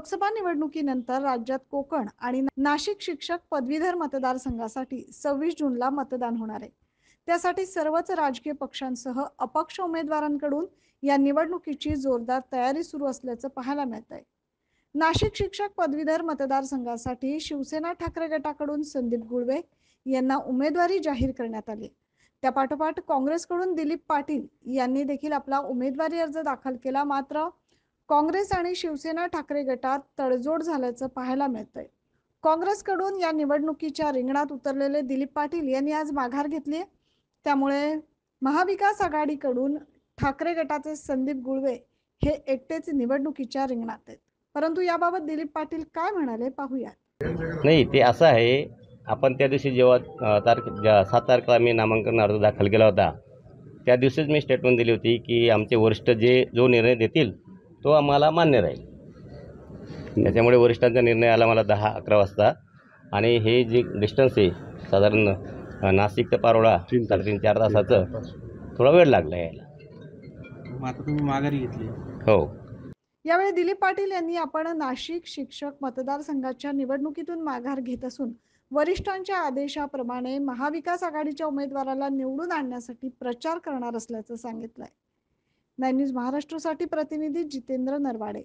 लोकसभा निवडणुकीनंतर राज्यात कोकण आणि नाशिक शिक्षक पदवीधर मतदारसंघासाठी 26 जूनला मतदान होणार आहे। त्यासाठी सर्वच राजकीय पक्षांसह अपक्ष उमेदवारांकडून या निवडणुकीची जोरदार तयारी सुरू असल्याचं पाहायला मिळत आहे। नाशिक शिक्षक पदवीधर मतदारसंघासाठी शिवसेना ठाकरे गटाकडून संदीप गुळवे यांना उमेदवारी जाहीर करण्यात आली। त्यापाठोपाठ काँग्रेसकडून दिलीप पाटील यांनी देखील आपला उमेदवारी अर्ज दाखल केला। मात्र काँग्रेस आणि शिवसेना ठाकरे गटात तडजोड झाल्याचं पाहायला मिळतंय। काँग्रेसकडून या निवडणुकीच्या रिंगणात उतरलेले दिलीप पाटील यांनी आज माघार घेतली। त्यामुळे महाविकास आघाडीकडून ठाकरे गटाचे संदीप गुळवे हे एकटेच निवडणुकीच्या रिंगणात आहेत। परंतु याबाबत दिलीप पाटील काय म्हणाले पाहूया। नाही, ते असं आहे, आपण त्या दिवशी जेव्हा 7 तारखेला मी नामांकन अर्ज दाखल केला होता, त्या दिवशीच मी स्टेटमेंट दिली होती की आमचे वरिष्ठ जो निर्णय देतील तो आम्हाला मान्य राहील। त्याच्यामुळे वरिष्ठांचा निर्णय आला मला 10-11 वाजता। आणि हे जे डिस्टन्स आहे साधारण नाशिक ते पारोळा 3-4 तासाचं, थोडा वेळ लागला यायला। आता तुम्ही माघारी घेतली? हो। यावेळी दिलीप पाटील यांनी आपण नाशिक शिक्षक मतदारसंघाच्या निवडणुकीतून माघार घेत असून वरिष्ठांच्या आदेशाप्रमाणे महाविकास आघाडीच्या उमेदवाराला निवडून आणण्यासाठी प्रचार करणार असल्याचं सांगितलंय। 9 न्यूज महाराष्ट्रासाठी प्रतिनिधी जितेंद्र नरवाडे।